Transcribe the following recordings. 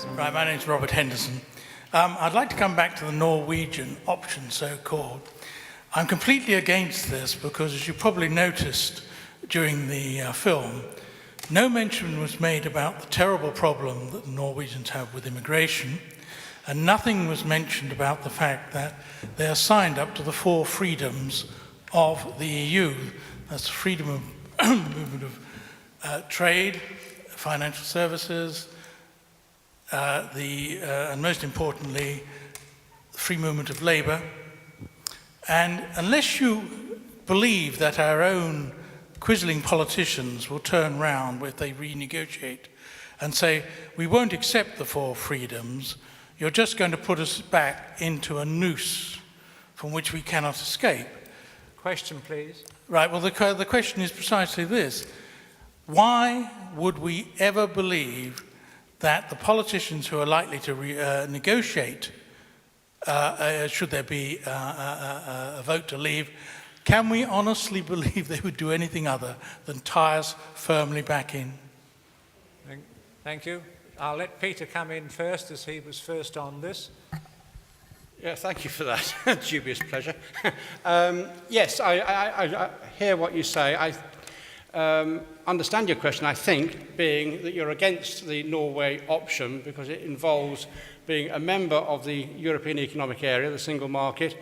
please. Right, my name's Robert Henderson. I'd like to come back to the Norwegian option, so-called. I'm completely against this because, as you probably noticed during the film, no mention was made about the terrible problem that the Norwegians have with immigration, and nothing was mentioned about the fact that they are signed up to the 4 freedoms of the EU. That's freedom of movement of trade, financial services, and most importantly, free movement of labour. And unless you believe that our own quizzling politicians will turn round if they renegotiate and say, we won't accept the 4 freedoms, you're just going to put us back into a noose from which we cannot escape. Question, please. Right, well, the question is precisely this. Why would we ever believe that the politicians who are likely to negotiate, should there be a vote to leave, can we honestly believe they would do anything other than tie us firmly back in? Thank you. I'll let Peter come in first, as he was first on this. Yeah, thank you for that. Dubious pleasure. Yes, I hear what you say. I understand your question, I think, being that you're against the Norway option because it involves being a member of the European Economic Area, the single market,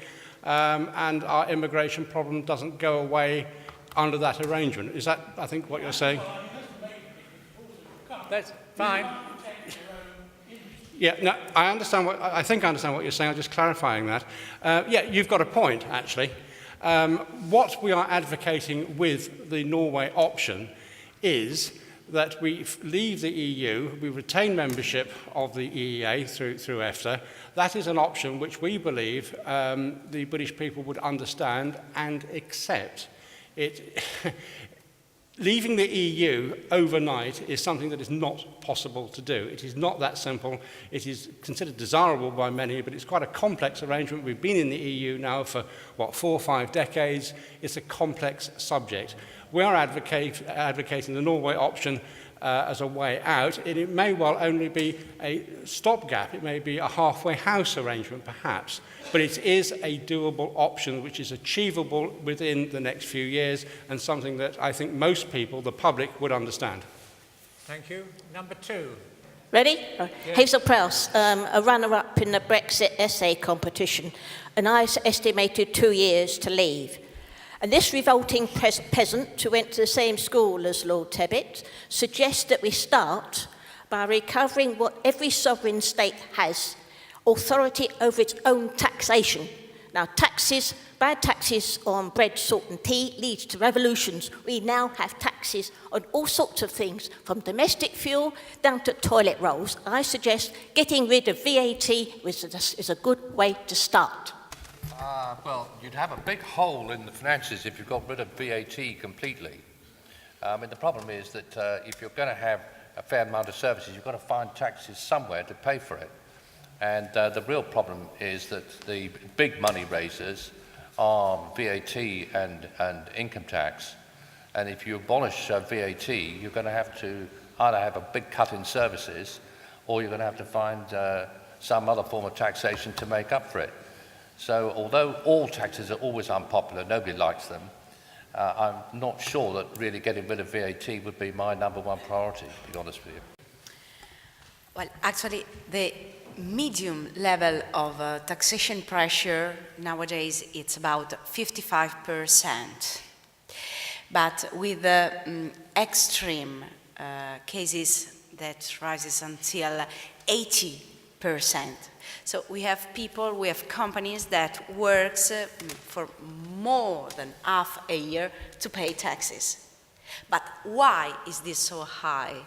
and our immigration problem doesn't go away under that arrangement. Is that, I think, what you're saying? That's fine. Yeah, no, I think I understand what you're saying. I'm just clarifying that. Yeah, you've got a point, actually. What we are advocating with the Norway option is that we leave the EU, we retain membership of the EEA through EFTA. That is an option which we believe the British people would understand and accept. Leaving the EU overnight is something that is not possible to do. It is not that simple. It is considered desirable by many, but it's quite a complex arrangement. We've been in the EU now for, 4 or 5 decades. It's a complex subject. We are advocating the Norway option as a way out. It may well only be a stopgap. It may be a halfway house arrangement, perhaps. But it is a doable option which is achievable within the next few years and something that I think most people, the public, would understand. Thank you. Number 2. Ready? Yes. Hazel Prowse, a runner-up in the Brexit essay competition, and I estimated 2 years to leave. And this revolting peasant, who went to the same school as Lord Tebbit, suggests that we start by recovering what every sovereign state has, authority over its own taxation. Now, bad taxes on bread, salt and tea leads to revolutions. We now have taxes on all sorts of things, from domestic fuel down to toilet rolls. I suggest getting rid of VAT is a good way to start. Well, you'd have a big hole in the finances if you got rid of VAT completely. And the problem is that if you're going to have a fair amount of services, you've got to find taxes somewhere to pay for it. And the real problem is that the big money raisers are VAT and income tax. And if you abolish VAT, you're going to have to either have a big cut in services, or you're going to have to find some other form of taxation to make up for it. So although all taxes are always unpopular, nobody likes them, I'm not sure that really getting rid of VAT would be my #1 priority, to be honest with you. Well, actually, the medium level of taxation pressure nowadays, it's about 55%. But with extreme cases, that rises until 80%. So we have people, we have companies that works for more than half a year to pay taxes. But why is this so high?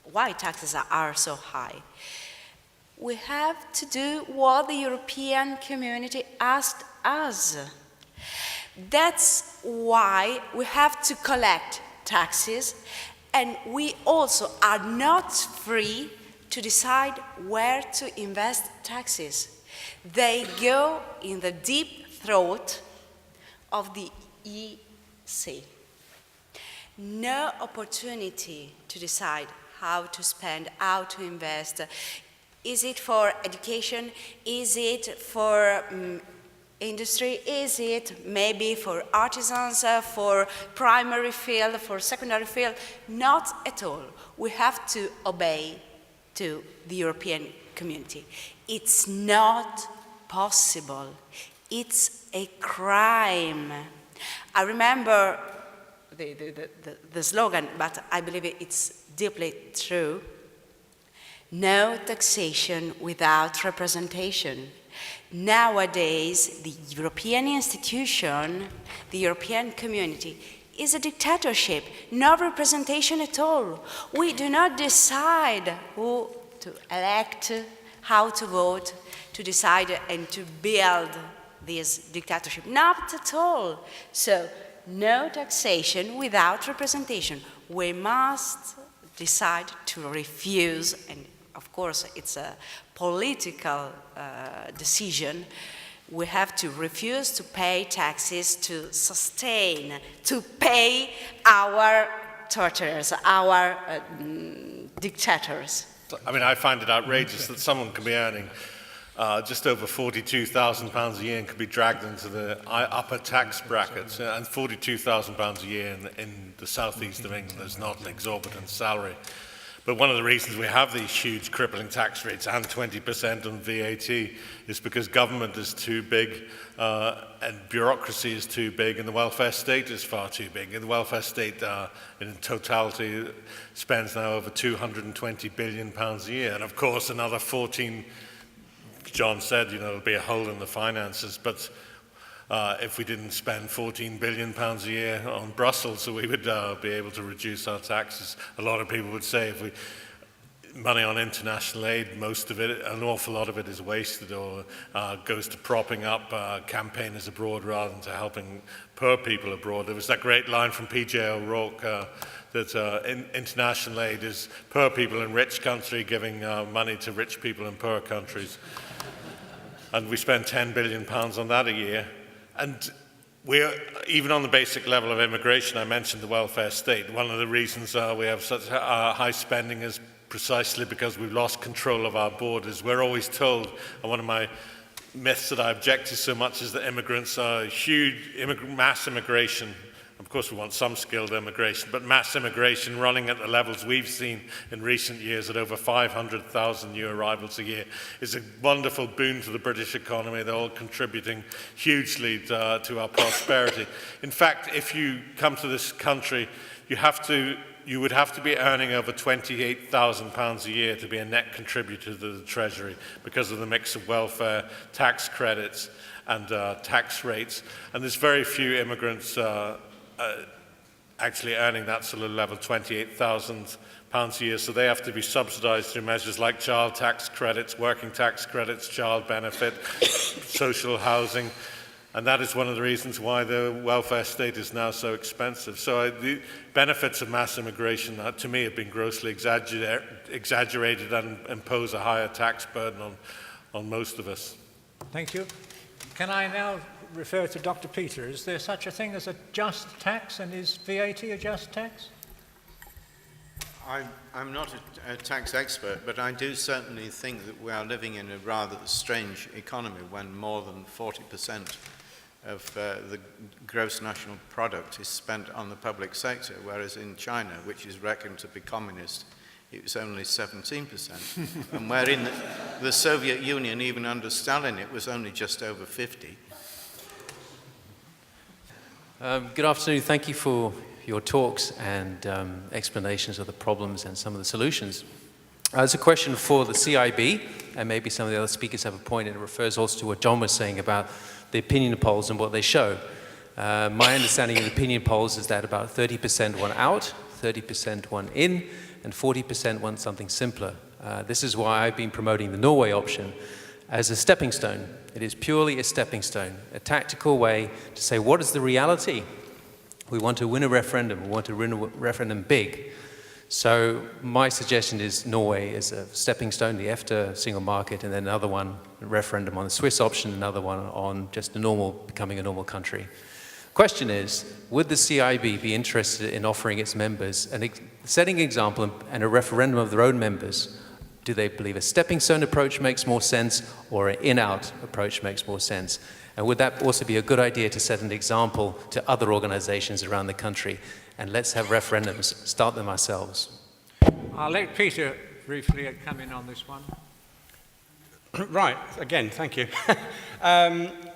Why taxes are so high? We have to do what the European community asked us. That's why we have to collect taxes, and we also are not free to decide where to invest taxes. They go in the deep throat of the EC. No opportunity to decide how to spend, how to invest. Is it for education? Is it for industry? Is it maybe for artisans, for primary field, for secondary field? Not at all. We have to obey to the European community. It's not possible. It's a crime. I remember the slogan, but I believe it's deeply true. No taxation without representation. Nowadays, the European institution, the European community, is a dictatorship, no representation at all. We do not decide who to elect, how to vote, to decide and to build this dictatorship. Not at all. So, no taxation without representation. We must decide to refuse, and of course it's a political decision. We have to refuse to pay taxes to sustain, to pay our torturers, our dictators. I mean, I find it outrageous that someone can be earning just over £42,000 a year and could be dragged into the upper tax brackets. And £42,000 a year in the southeast of England is not an exorbitant salary. But one of the reasons we have these huge crippling tax rates and 20% on VAT is because government is too big and bureaucracy is too big and the welfare state is far too big. And the welfare state in totality spends now over £220 billion a year. And of course another 14, John said, there'll be a hole in the finances, but if we didn't spend £14 billion a year on Brussels, so we would be able to reduce our taxes. A lot of people would say if we money on international aid, most of it, an awful lot of it is wasted or goes to propping up campaigners abroad rather than to helping poor people abroad. There was that great line from P.J. O'Rourke that international aid is poor people in rich country giving money to rich people in poor countries. And we spend £10 billion on that a year. And we're, even on the basic level of immigration, I mentioned the welfare state. One of the reasons we have such high spending is precisely because we've lost control of our borders. We're always told, and one of my myths that I object to so much is that immigrants are huge, mass immigration. Of course, we want some skilled immigration, but mass immigration running at the levels we've seen in recent years at over 500,000 new arrivals a year is a wonderful boon to the British economy. They're all contributing hugely to our prosperity. In fact, if you come to this country, you would have to be earning over £28,000 a year to be a net contributor to the Treasury because of the mix of welfare, tax credits, and tax rates. And there's very few immigrants actually earning that sort of level, £28,000 a year, so they have to be subsidised through measures like child tax credits, working tax credits, child benefit, social housing, and that is one of the reasons why the welfare state is now so expensive. So the benefits of mass immigration, to me, have been grossly exaggerated and impose a higher tax burden on most of us. Thank you. Can I now refer to Dr. Peter? Is there such a thing as a just tax, and is VAT a just tax? I'm not a tax expert, but I do certainly think that we are living in a rather strange economy when more than 40% of the gross national product is spent on the public sector, whereas in China, which is reckoned to be communist, it was only 17%. And where in the Soviet Union, even under Stalin, it was only just over 50%. Good afternoon. Thank you for your talks and explanations of the problems and some of the solutions. There's a question for the CIB, and maybe some of the other speakers have a point, and it refers also to what John was saying about the opinion polls and what they show. My understanding of opinion polls is that about 30% want out, 30% want in, and 40% want something simpler. This is why I've been promoting the Norway option as a stepping stone. It is purely a stepping stone, a tactical way to say, what is the reality? We want to win a referendum. We want to win a referendum big. So my suggestion is Norway is a stepping stone, the EFTA single market, and then another one, a referendum on the Swiss option, another one on just becoming a normal country. Question is, would the CIB be interested in offering its members, setting an example and a referendum of their own members Do they believe a stepping stone approach makes more sense or an in-out approach makes more sense? And would that also be a good idea to set an example to other organizations around the country? And let's have referendums, start them ourselves. I'll let Peter briefly come in on this one. Right, again, thank you.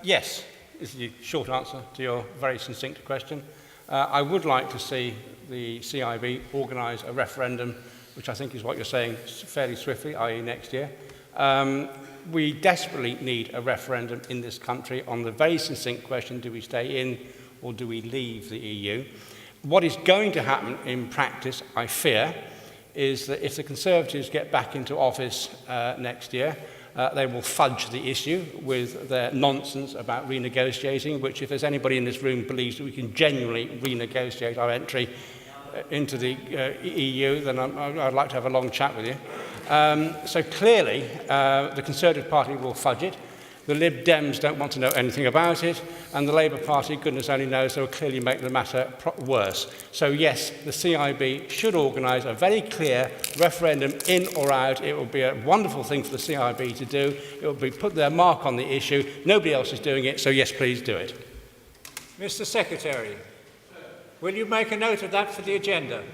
Yes, is the short answer to your very succinct question. I would like to see the CIB organise a referendum, which I think is what you're saying, fairly swiftly, i.e. next year. We desperately need a referendum in this country on the very succinct question, do we stay in or do we leave the EU? What is going to happen in practice, I fear, is that if the Conservatives get back into office next year, they will fudge the issue with their nonsense about renegotiating, which if there's anybody in this room who believes that we can genuinely renegotiate our entry into the EU, then I'd like to have a long chat with you. So clearly, the Conservative Party will fudge it. The Lib Dems don't want to know anything about it, and the Labour Party, goodness only knows, they will clearly make the matter worse. So yes, the CIB should organise a very clear referendum in or out. It will be a wonderful thing for the CIB to do. It will be put their mark on the issue. Nobody else is doing it, so yes, please do it. Mr. Secretary, will you make a note of that for the agenda?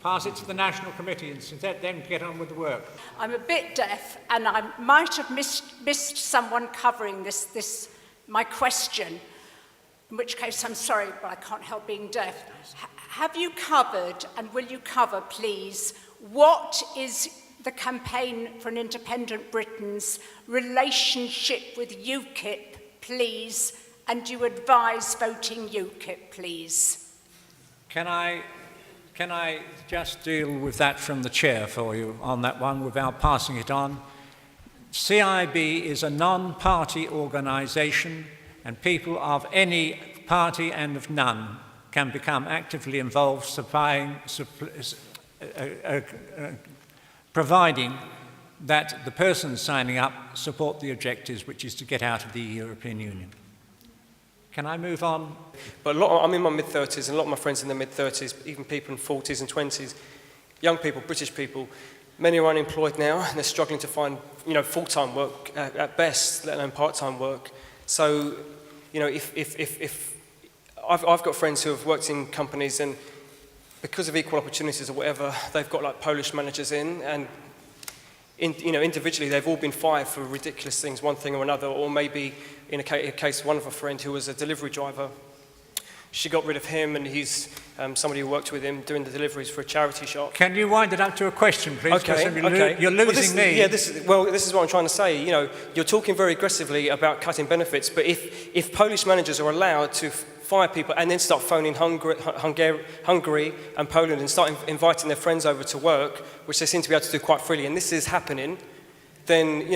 Pass it to the National Committee and then get on with the work. I'm a bit deaf, and I might have missed someone covering my question, in which case I'm sorry, but I can't help being deaf. Have you covered, and will you cover, please, what is the Campaign for an Independent Britain's relationship with UKIP, please, and do you advise voting UKIP, please? Can I just deal with that from the chair for you on that one without passing it on? CIB is a non-party organisation, and people of any party and of none can become actively involved, providing that the persons signing up support the objectives, which is to get out of the European Union. Can I move on? But I'm in my mid-30s, and a lot of my friends in their mid-30s, even people in 40s and 20s, young people, British people, many are unemployed now, and they're struggling to find, full-time work at best, let alone part-time work. So, if I've got friends who have worked in companies, and because of equal opportunities or whatever, they've got like Polish managers in, and individually they've all been fired for ridiculous things, one thing or another, or maybe in a case one of a friend who was a delivery driver, she got rid of him, and he's somebody who worked with him doing the deliveries for a charity shop. Can you wind it up to a question, please? Okay. You're losing me. Yeah, this is what I'm trying to say. You're talking very aggressively about cutting benefits, but if Polish managers are allowed to fire people and then start phoning Hungary and Poland and start inviting their friends over to work, which they seem to be able to do quite freely, and this is happening, then,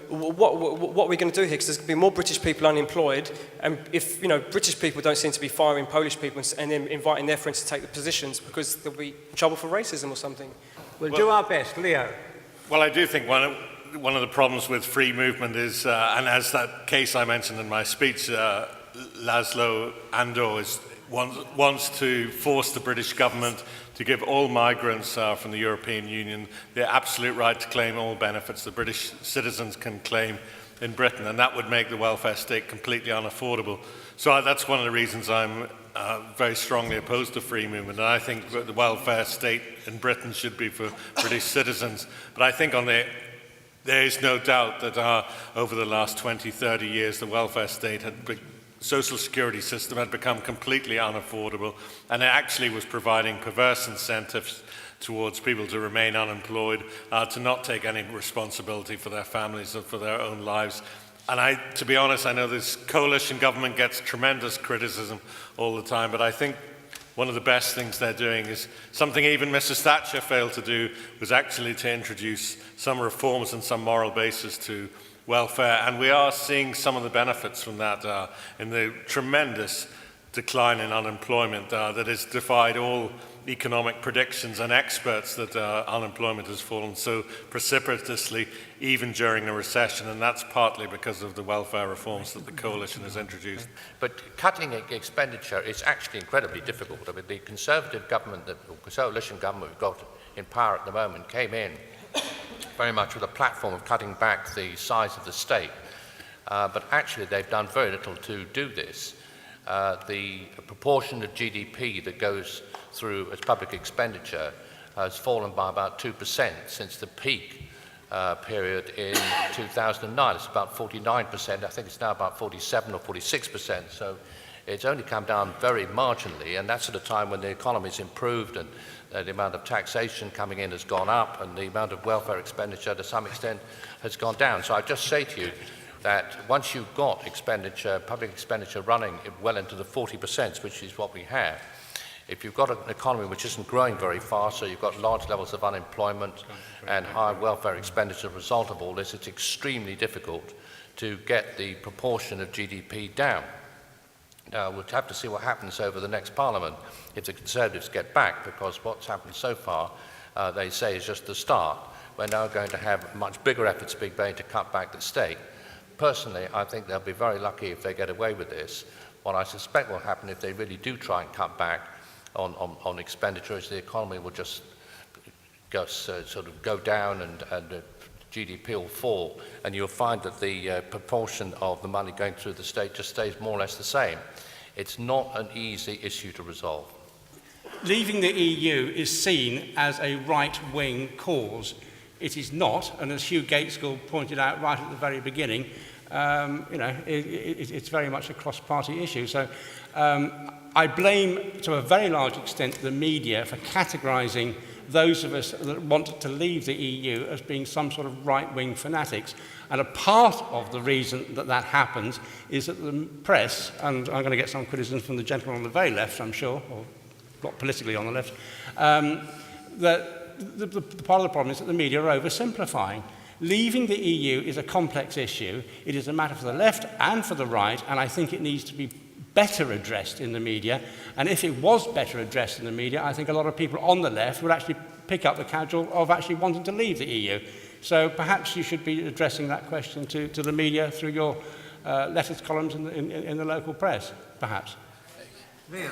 what are we going to do here? Because there's going to be more British people unemployed, and if, British people don't seem to be firing Polish people and then inviting their friends to take the positions because they'll be in trouble for racism or something. We'll do our best. Leo. Well, I do think one of the problems with free movement is, and as that case I mentioned in my speech, Laszlo Andor wants to force the British government to give all migrants from the European Union the absolute right to claim all benefits that British citizens can claim in Britain, and that would make the welfare state completely unaffordable. So that's one of the reasons I'm very strongly opposed to free movement, and I think that the welfare state in Britain should be for British citizens. But I think there is no doubt that over the last 20, 30 years, the welfare state social security system had become completely unaffordable, and it actually was providing perverse incentives towards people to remain unemployed, to not take any responsibility for their families or for their own lives. And to be honest, I know this coalition government gets tremendous criticism all the time, but I think one of the best things they're doing is something even Mrs. Thatcher failed to do, was actually to introduce some reforms and some moral basis to welfare, and we are seeing some of the benefits from that in the tremendous decline in unemployment that has defied all economic predictions and experts, that unemployment has fallen so precipitously even during a recession, and that's partly because of the welfare reforms that the coalition has introduced. But cutting expenditure is actually incredibly difficult. I mean, the Conservative government, the coalition government we've got in power at the moment, came in very much with a platform of cutting back the size of the state. But actually, they've done very little to do this. The proportion of GDP that goes through as public expenditure has fallen by about 2% since the peak period in 2009. It's about 49%. I think it's now about 47 or 46%. So it's only come down very marginally, and that's at a time when the economy's improved and the amount of taxation coming in has gone up and the amount of welfare expenditure to some extent has gone down. So I just say to you that once you've got expenditure, public expenditure running well into the 40%, which is what we have, if you've got an economy which isn't growing very fast, so you've got large levels of unemployment and high welfare expenditure as a result of all this, it's extremely difficult to get the proportion of GDP down. Now, we'll have to see what happens over the next Parliament if the Conservatives get back, because what's happened so far, they say, is just the start. We're now going to have much bigger efforts being made to cut back the state. Personally, I think they'll be very lucky if they get away with this. What I suspect will happen if they really do try and cut back on expenditure is the economy will just sort of go down and GDP will fall, and you'll find that the proportion of the money going through the state just stays more or less the same. It's not an easy issue to resolve. Leaving the EU is seen as a right-wing cause. It is not, and as Hugh Gateskill pointed out right at the very beginning, it's very much a cross-party issue. So I blame, to a very large extent, the media for categorising those of us that want to leave the EU as being some sort of right-wing fanatics. And a part of the reason that that happens is that the press, and I'm going to get some criticism from the gentleman on the very left, I'm sure, or not politically on the left, that the part of the problem is that the media are oversimplifying. Leaving the EU is a complex issue. It is a matter for the left and for the right, and I think it needs to be better addressed in the media. And if it was better addressed in the media, I think a lot of people on the left would actually pick up the cudgel of actually wanting to leave the EU. So perhaps you should be addressing that question to the media through your letters columns in the local press, perhaps. Leo.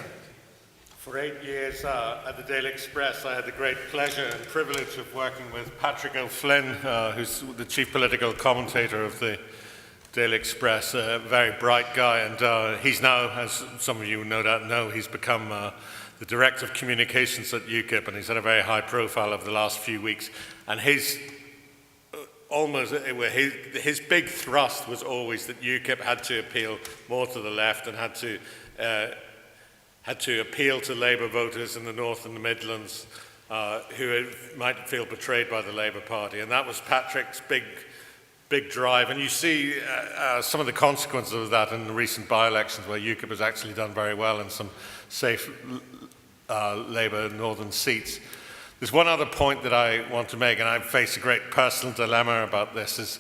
For 8 years at the Daily Express, I had the great pleasure and privilege of working with Patrick O'Flynn, who's the chief political commentator of the Daily Express, a very bright guy, and he's now, as some of you no doubt know, he's become the director of communications at UKIP, and he's had a very high profile over the last few weeks. And his big thrust was always that UKIP had to appeal more to the left and had to appeal to Labour voters in the North and the Midlands who might feel betrayed by the Labour Party. And that was Patrick's big drive. And you see some of the consequences of that in the recent by-elections, where UKIP has actually done very well in some safe Labour northern seats. There's one other point that I want to make, and I face a great personal dilemma about this, is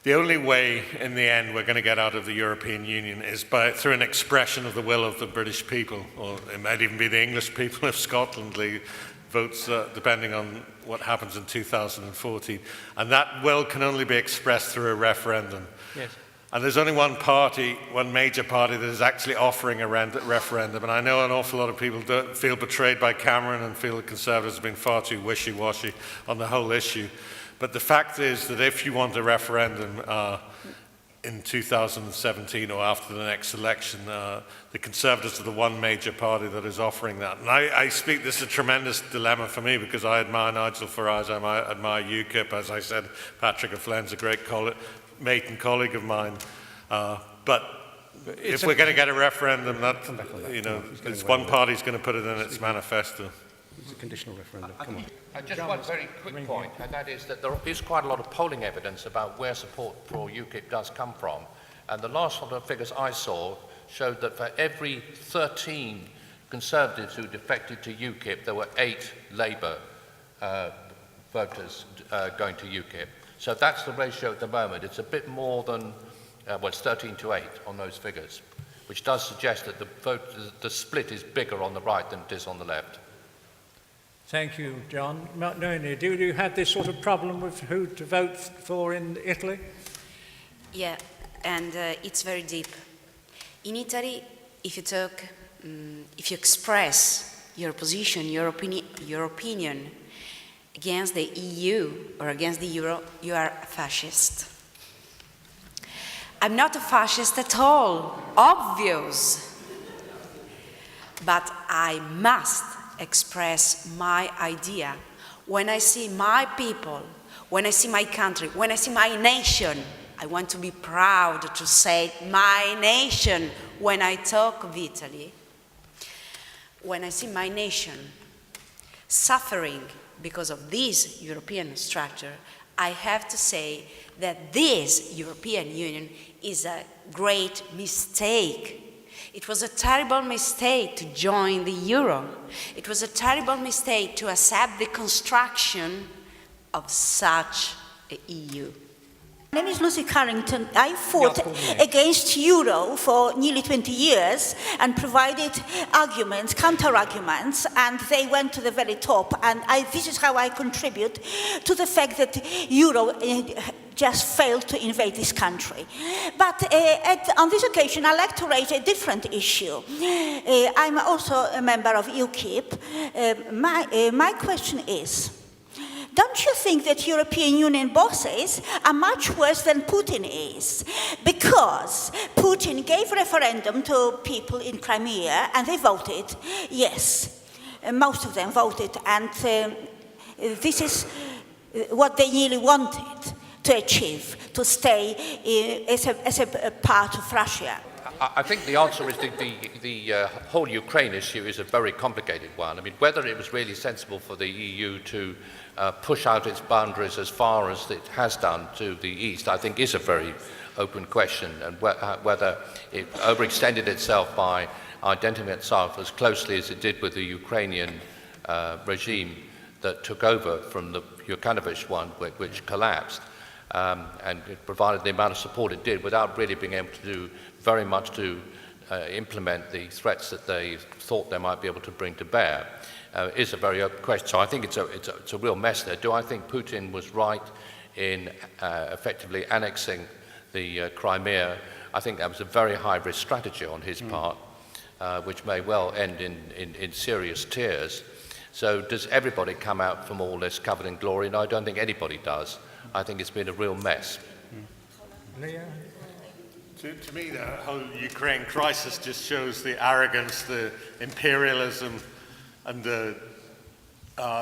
the only way in the end we're going to get out of the European Union is through an expression of the will of the British people, or it might even be the English people if Scotland votes, depending on what happens in 2014. And that will can only be expressed through a referendum. Yes. And there's only one party, one major party, that is actually offering a referendum. And I know an awful lot of people feel betrayed by Cameron and feel the Conservatives have been far too wishy-washy on the whole issue. But the fact is that if you want a referendum in 2017 or after the next election, the Conservatives are the one major party that is offering that. And I speak, this is a tremendous dilemma for me, because I admire Nigel Farage, I admire UKIP, as I said, Patrick O'Flynn's a great mate and colleague of mine. But if we're going to get a referendum, it's one party's going to put it in its manifesto. It's a conditional referendum. Come on. Just one very quick point, and that is that there is quite a lot of polling evidence about where support for UKIP does come from. And the last sort of figures I saw showed that for every 13 Conservatives who defected to UKIP, there were 8 Labour voters going to UKIP. So that's the ratio at the moment. It's a bit more than, it's 13 to 8 on those figures, which does suggest that the split is bigger on the right than it is on the left. Thank you, John. Noni, do you have this sort of problem with who to vote for in Italy? Yeah, and it's very deep. In Italy, if you express your position, your opinion, against the EU or against the euro, you are a fascist. I'm not a fascist at all, obvious. But I must express my idea. When I see my people, when I see my country, when I see my nation, I want to be proud to say my nation when I talk of Italy. When I see my nation suffering because of this European structure, I have to say that this European Union is a great mistake. It was a terrible mistake to join the euro. It was a terrible mistake to accept the construction of such an EU. My name is Lucy Carrington. I fought against euro for nearly 20 years and provided arguments, counter-arguments, and they went to the very top. And this is how I contribute to the fact that euro just failed to invade this country. But on this occasion, I'd like to raise a different issue. I'm also a member of UKIP. My question is, don't you think that European Union bosses are much worse than Putin is? Because Putin gave referendum to people in Crimea and they voted yes. Most of them voted, and this is what they really wanted to achieve, to stay as a part of Russia. I think the answer is the whole Ukraine issue is a very complicated one. I mean, whether it was really sensible for the EU to push out its boundaries as far as it has done to the east, I think is a very open question, and whether it overextended itself by identifying itself as closely as it did with the Ukrainian regime that took over from the Yanukovych one, which collapsed, and it provided the amount of support it did without really being able to do very much to implement the threats that they thought they might be able to bring to bear, is a very open question. So I think it's a real mess there. Do I think Putin was right in effectively annexing the Crimea? I think that was a very high-risk strategy on his part, which may well end in serious tears. So does everybody come out from all this covered in glory? No, I don't think anybody does. I think it's been a real mess. To me, the whole Ukraine crisis just shows the arrogance, the imperialism, and the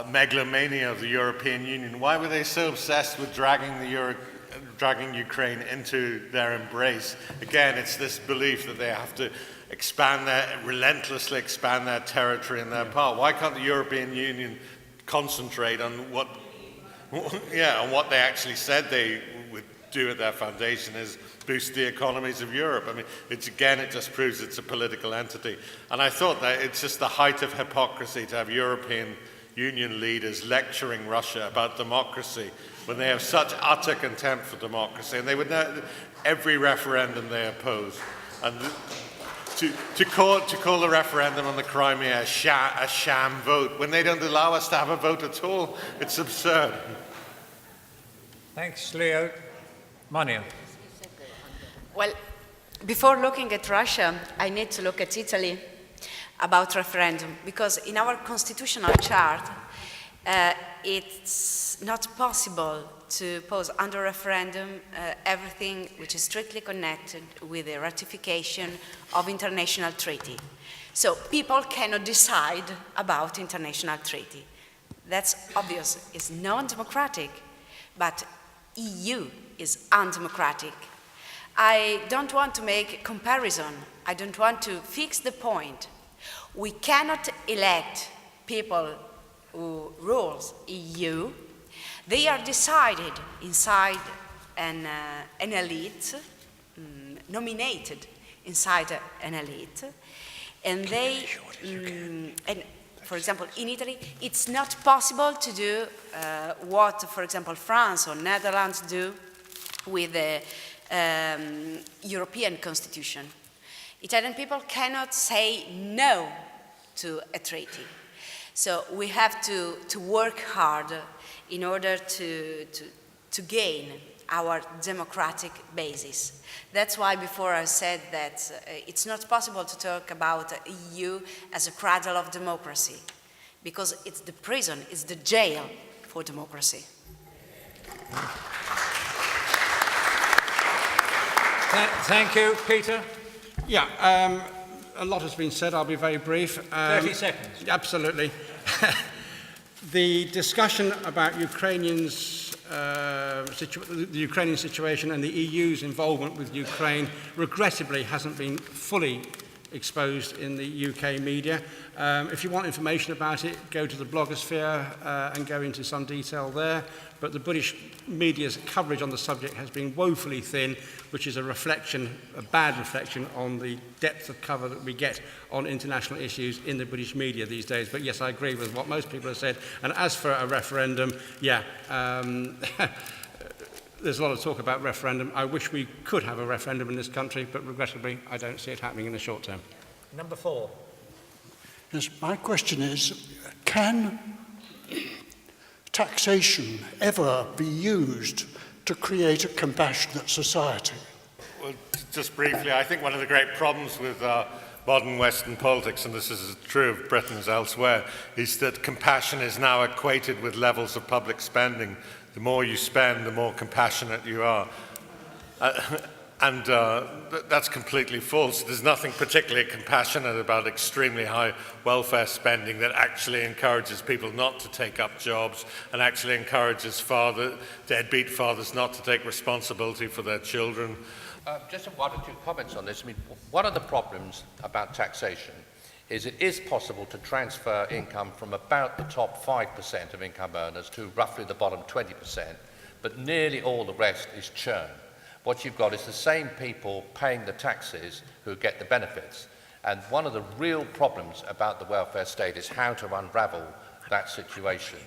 megalomania of the European Union. Why were they so obsessed with dragging Ukraine into their embrace? Again, it's this belief that they have to relentlessly expand their territory and their part. Why can't the European Union concentrate on what they actually said they would do at their foundation, is boost the economies of Europe? I mean, it just proves it's a political entity. And I thought that it's just the height of hypocrisy to have European Union leaders lecturing Russia about democracy when they have such utter contempt for democracy, and they would know every referendum they oppose. And to call the referendum on the Crimea a sham vote when they don't allow us to have a vote at all, it's absurd. Thanks, Leo. Mania. Well, before looking at Russia, I need to look at Italy about referendum, because in our constitutional chart, it's not possible to pose under referendum everything which is strictly connected with the ratification of international treaty. So people cannot decide about international treaty. That's obvious. It's non-democratic, but EU is undemocratic. I don't want to make a comparison. I don't want to fix the point. We cannot elect people who rules EU. They are decided inside an elite, nominated inside an elite, and they, and for example, in Italy, it's not possible to do what, for example, France or Netherlands do with the European Constitution. Italian people cannot say no to a treaty. So we have to work hard in order to gain our democratic basis. That's why before I said that it's not possible to talk about EU as a cradle of democracy, because it's the prison, it's the jail for democracy. Thank you. Peter? Yeah, a lot has been said. I'll be very brief. 30 seconds. Absolutely. The discussion about Ukrainians, the Ukrainian situation and the EU's involvement with Ukraine, regrettably, hasn't been fully exposed in the UK media. If you want information about it, go to the blogosphere and go into some detail there. But the British media's coverage on the subject has been woefully thin, which is a bad reflection on the depth of cover that we get on international issues in the British media these days. But yes, I agree with what most people have said. And as for a referendum, yeah, there's a lot of talk about referendum. I wish we could have a referendum in this country, but regrettably, I don't see it happening in the short term. Number 4. Yes, my question is, can taxation ever be used to create a compassionate society? Well, just briefly, I think one of the great problems with modern Western politics, and this is true of Britain as elsewhere, is that compassion is now equated with levels of public spending. The more you spend, the more compassionate you are. That's completely false. There's nothing particularly compassionate about extremely high welfare spending that actually encourages people not to take up jobs and actually encourages deadbeat fathers not to take responsibility for their children. Just one or two comments on this. I mean, one of the problems about taxation is it is possible to transfer income from about the top 5% of income earners to roughly the bottom 20%, but nearly all the rest is churn. What you've got is the same people paying the taxes who get the benefits. And one of the real problems about the welfare state is how to unravel that situation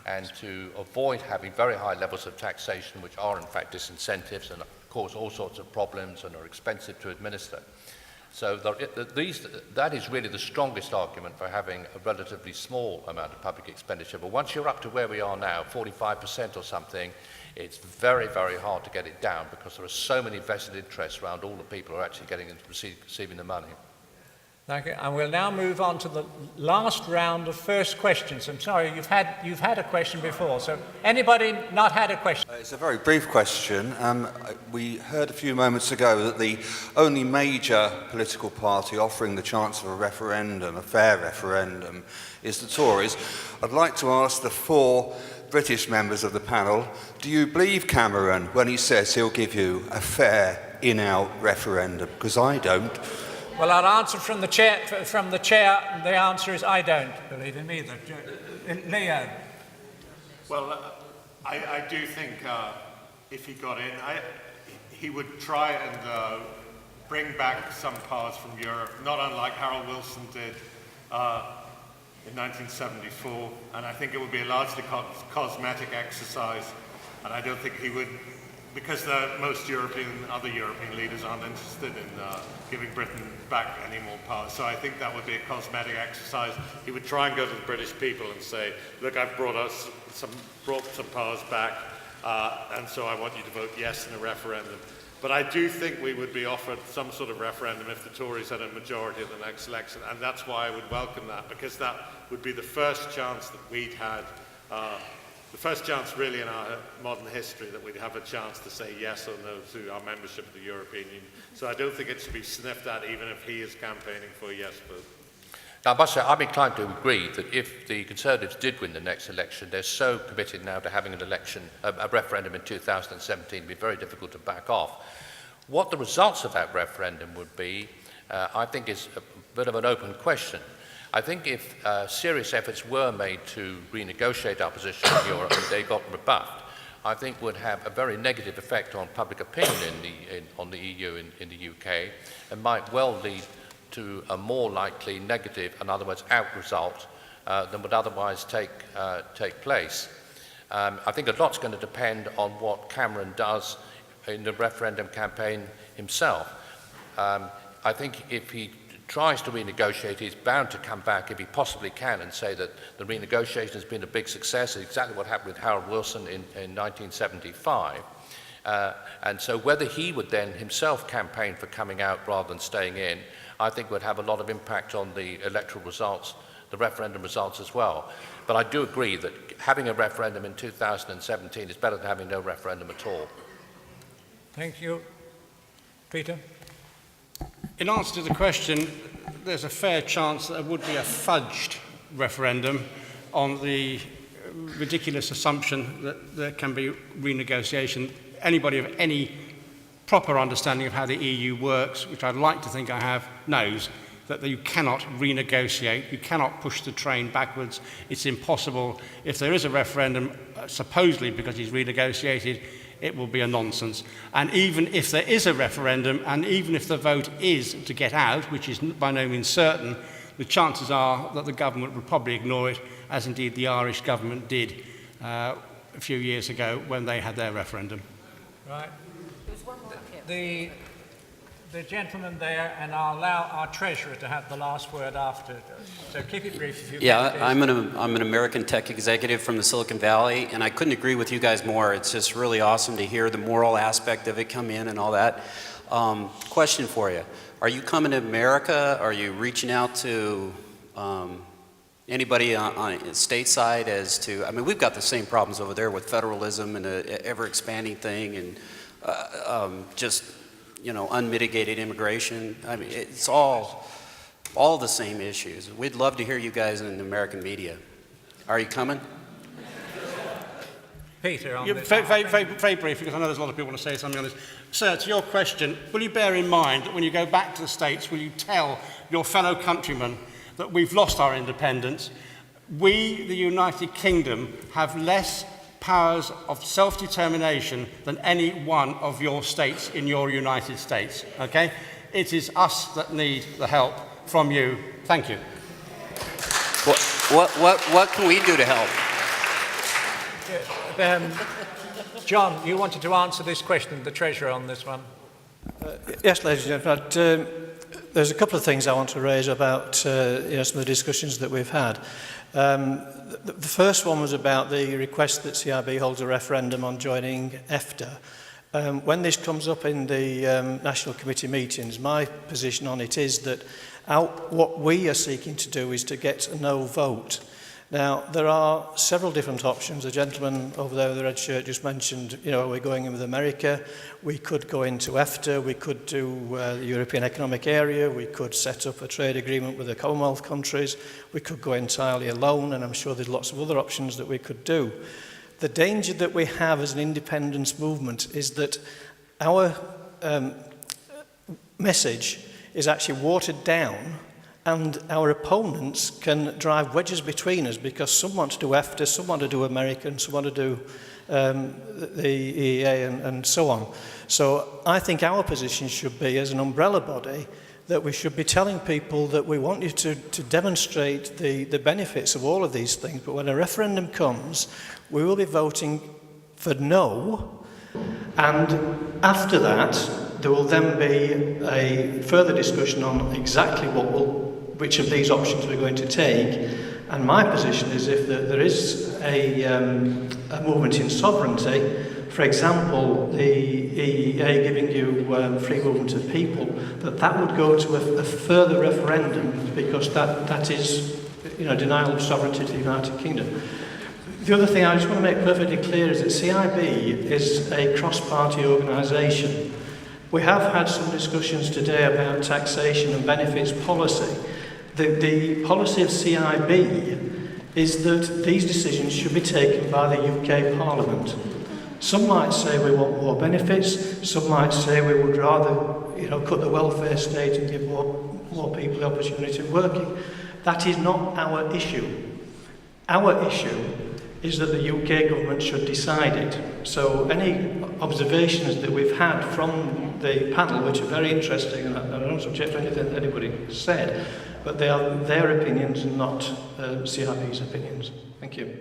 and to avoid having very high levels of taxation, which are in fact disincentives and cause all sorts of problems and are expensive to administer. So that is really the strongest argument for having a relatively small amount of public expenditure. But once you're up to where we are now, 45% or something, it's very, very hard to get it down because there are so many vested interests around all the people who are actually getting into receiving the money. Thank you. And we'll now move on to the last round of first questions. I'm sorry, you've had a question before. So anybody not had a question? It's a very brief question. We heard a few moments ago that the only major political party offering the chance of a referendum, a fair referendum, is the Tories. I'd like to ask the 4 British members of the panel, do you believe Cameron when he says he'll give you a fair, in-out referendum? Because I don't. Well, I'll answer from the chair. The answer is I don't believe him either. Leo. Well, I do think if he got in, he would try and bring back some powers from Europe, not unlike Harold Wilson did in 1974. And I think it would be a largely cosmetic exercise. And I don't think he would, because most other European leaders aren't interested in giving Britain back any more power. So I think that would be a cosmetic exercise. He would try and go to the British people and say, look, I've brought some powers back, and so I want you to vote yes in a referendum. But I do think we would be offered some sort of referendum if the Tories had a majority at the next election, and that's why I would welcome that, because that would be the first chance that we'd had, the first chance really in our modern history that we'd have a chance to say yes or no to our membership of the European Union. So I don't think it should be sniffed at even if he is campaigning for a yes vote. Now, I must say, I'm inclined to agree that if the Conservatives did win the next election, they're so committed now to having an election, a referendum in 2017, it'd be very difficult to back off. What the results of that referendum would be, I think is a bit of an open question. I think if serious efforts were made to renegotiate our position in Europe and they got rebuffed, I think would have a very negative effect on public opinion on the EU in the UK, and might well lead to a more likely negative, in other words, out result than would otherwise take place. I think a lot's going to depend on what Cameron does in the referendum campaign himself. I think if he tries to renegotiate, he's bound to come back, if he possibly can, and say that the renegotiation has been a big success, exactly what happened with Harold Wilson in 1975. And so whether he would then himself campaign for coming out rather than staying in, I think would have a lot of impact on the electoral results the referendum results as well. But I do agree that having a referendum in 2017 is better than having no referendum at all. Thank you. Peter? In answer to the question, there's a fair chance that there would be a fudged referendum on the ridiculous assumption that there can be renegotiation. Anybody of any proper understanding of how the EU works, which I'd like to think I have, knows that you cannot renegotiate, you cannot push the train backwards. It's impossible. If there is a referendum, supposedly because he's renegotiated, it will be a nonsense. And even if there is a referendum, and even if the vote is to get out, which is by no means certain, the chances are that the government would probably ignore it, as indeed the Irish government did a few years ago when they had their referendum. Right. The gentleman there, and I'll allow our treasurer to have the last word after. So keep it brief if you can. Yeah, I'm an American tech executive from the Silicon Valley, and I couldn't agree with you guys more. It's just really awesome to hear the moral aspect of it come in and all that. Question for you. Are you coming to America? Are you reaching out to anybody on stateside as to, I mean, we've got the same problems over there with federalism and an ever-expanding thing and just, you know, unmitigated immigration. I mean, it's all the same issues. We'd love to hear you guys in the American media. Are you coming? Peter, on this. Very brief, because I know there's a lot of people want to say something on this. Sir, to your question, will you bear in mind that when you go back to the States, will you tell your fellow countrymen that we've lost our independence? We, the United Kingdom, have less powers of self-determination than any one of your states in your United States, okay? It is us that need the help from you. Thank you. What can we do to help? John, you wanted to answer this question, the Treasurer, on this one. Yes, ladies and gentlemen. There's a couple of things I want to raise about some of the discussions that we've had. The first one was about the request that CIB holds a referendum on joining EFTA. When this comes up in the National Committee meetings, my position on it is that what we are seeking to do is to get a no vote. Now, there are several different options. The gentleman over there with the red shirt just mentioned, you know, we're going in with America. We could go into EFTA. We could do the European Economic Area. We could set up a trade agreement with the Commonwealth countries. We could go entirely alone, and I'm sure there's lots of other options that we could do. The danger that we have as an independence movement is that our message is actually watered down, and our opponents can drive wedges between us because some want to do EFTA, some want to do America, and some want to do the EEA and so on. So I think our position should be, as an umbrella body, that we should be telling people that we want you to demonstrate the benefits of all of these things, but when a referendum comes, we will be voting for no, and after that, there will then be a further discussion on exactly which of these options we're going to take. And my position is if there is a movement in sovereignty, for example, the EEA giving you free movement of people, that would go to a further referendum because that is, you know, denial of sovereignty to the United Kingdom. The other thing I just want to make perfectly clear is that CIB is a cross-party organisation. We have had some discussions today about taxation and benefits policy. The policy of CIB is that these decisions should be taken by the UK Parliament. Some might say we want more benefits, some might say we would rather, you know, cut the welfare state and give more people the opportunity of working. That is not our issue. Our issue is that the UK government should decide it. So any observations that we've had from the panel, which are very interesting, and I don't subject to anything that anybody said, but they are their opinions and not CIB's opinions. Thank you.